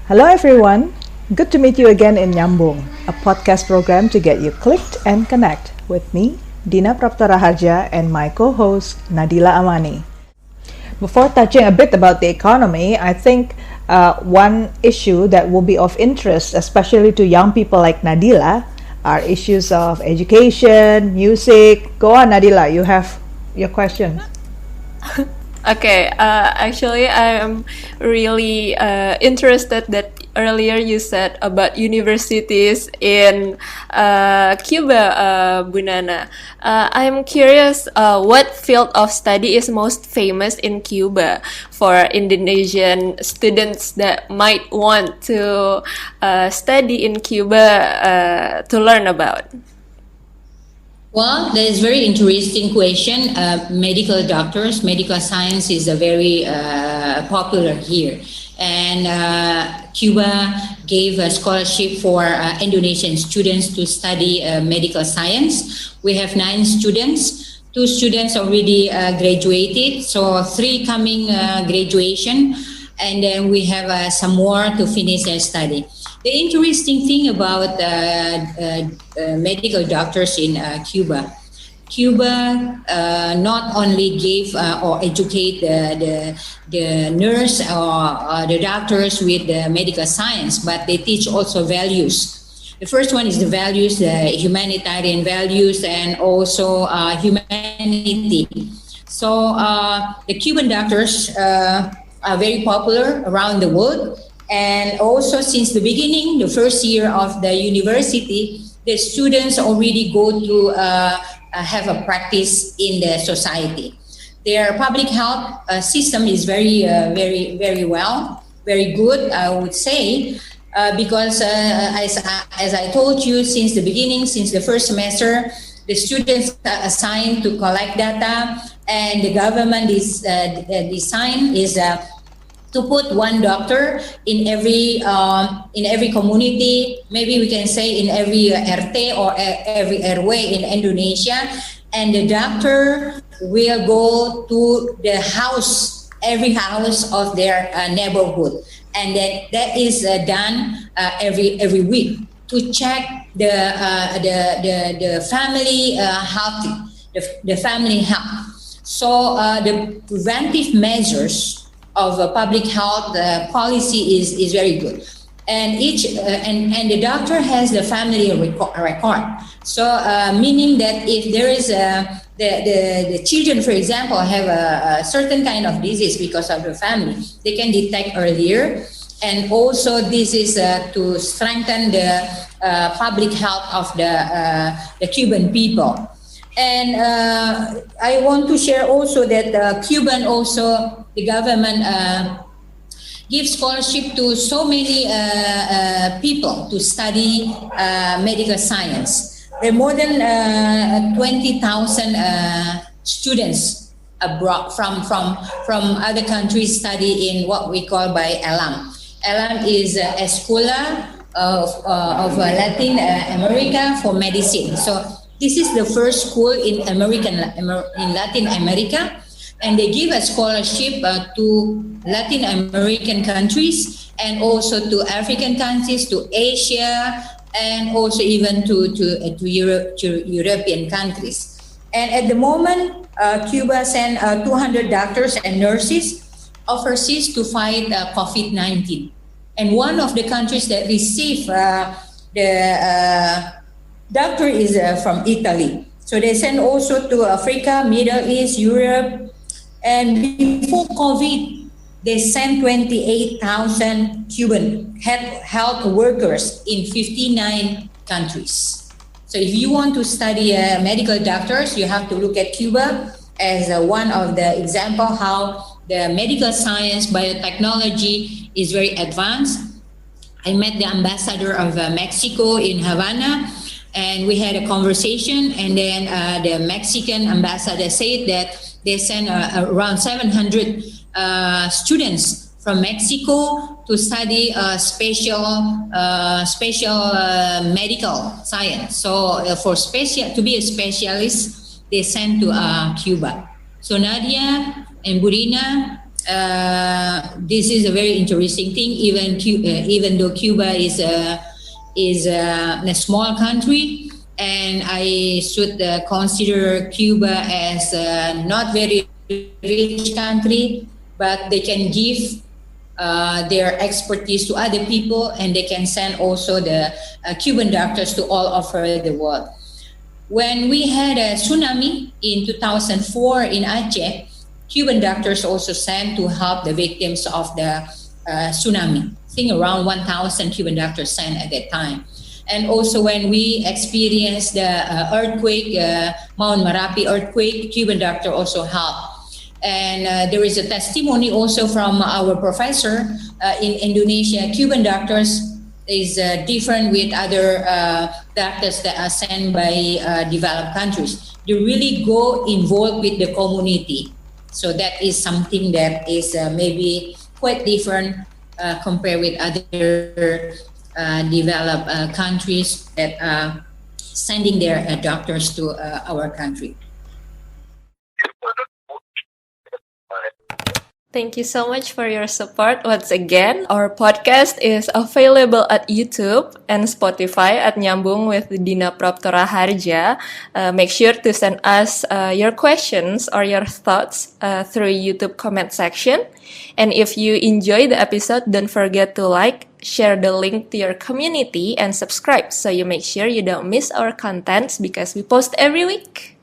Hello everyone, good to meet you again in Nyambung, a podcast program to get you clicked and connect with me, Dina Praptaraharja, and my co-host, Nadila Amani. Before touching a bit about the economy, I think one issue that will be of interest, especially to young people like Nadila, are issues of education, music. Go on, Nadila, you have your questions. Okay, actually, I'm really interested that earlier you said about universities in Cuba, Bu Nana. I'm curious what field of study is most famous in Cuba for Indonesian students that might want to study in Cuba to learn about. Well, that is very interesting question. Medical doctors, medical science is a very popular here. And Cuba gave a scholarship for Indonesian students to study medical science. We have 9 students. 2 students already graduated, so 3 coming graduation. And then we have some more to finish their study. The interesting thing about medical doctors in Cuba not only give or educate the nurse or the doctors with the medical science, but they teach also values. The first one is the values, the humanitarian values, and also humanity. So the Cuban doctors are very popular around the world. And also since the beginning, the first year of the university, the students already go to have a practice in the society. Their public health system is very good, I would say, because as I told you, since the beginning, since the first semester, the students are assigned to collect data, and the government design is to put one doctor in every community, maybe we can say in every RT or every airway in Indonesia, and the doctor will go to the house, every house of their neighborhood, and then that is done every week to check the family health, the family health. So the preventive measures of public health policy is very good, and and the doctor has the family record. So meaning that if there is the children, for example, have a certain kind of disease because of the family, they can detect earlier, and also this is to strengthen the public health of the Cuban people. And I want to share also that Cuban also, the government gives scholarship to so many people to study medical science. There are more than 20,000 students abroad from other countries study in what we call by ELAM. ELAM is Escuela of Latin America for Medicine. So this is the first school in Latin America, and they give a scholarship to Latin American countries and also to African countries, to Asia, and also even to European countries. And at the moment, Cuba sent 200 doctors and nurses overseas to fight COVID-19. And one of the countries that receive the doctor is from Italy. So they send also to Africa, Middle East, Europe. And before COVID, they sent 28,000 Cuban health workers in 59 countries. So if you want to study medical doctors, you have to look at Cuba as one of the example how the medical science, biotechnology is very advanced. I met the ambassador of Mexico in Havana, and we had a conversation, and then the Mexican ambassador said that they sent around 700 students from Mexico to study special medical science. So to be a specialist, they sent to Cuba. So Nadia and Burina, this is a very interesting thing. Even though Cuba is a small country, and I should consider Cuba as not very rich country, but they can give their expertise to other people, and they can send also the Cuban doctors to all over the world. When we had a tsunami in 2004 in Aceh, Cuban doctors also sent to help the victims of the tsunami. I think around 1,000 Cuban doctors sent at that time. And also when we experienced the earthquake, Mount Merapi earthquake, Cuban doctor also helped. And there is a testimony also from our professor in Indonesia. Cuban doctors is different with other doctors that are sent by developed countries. They really go involved with the community. So that is something that is maybe quite different compared with other developed countries that are sending their doctors to our country. Thank you so much for your support once again. Our podcast is available at YouTube and Spotify at Nyambung with Dina Praptora Harja. Make sure to send us your questions or your thoughts through YouTube comment section. And if you enjoy the episode, don't forget to like, share the link to your community, and subscribe so you make sure you don't miss our contents because we post every week.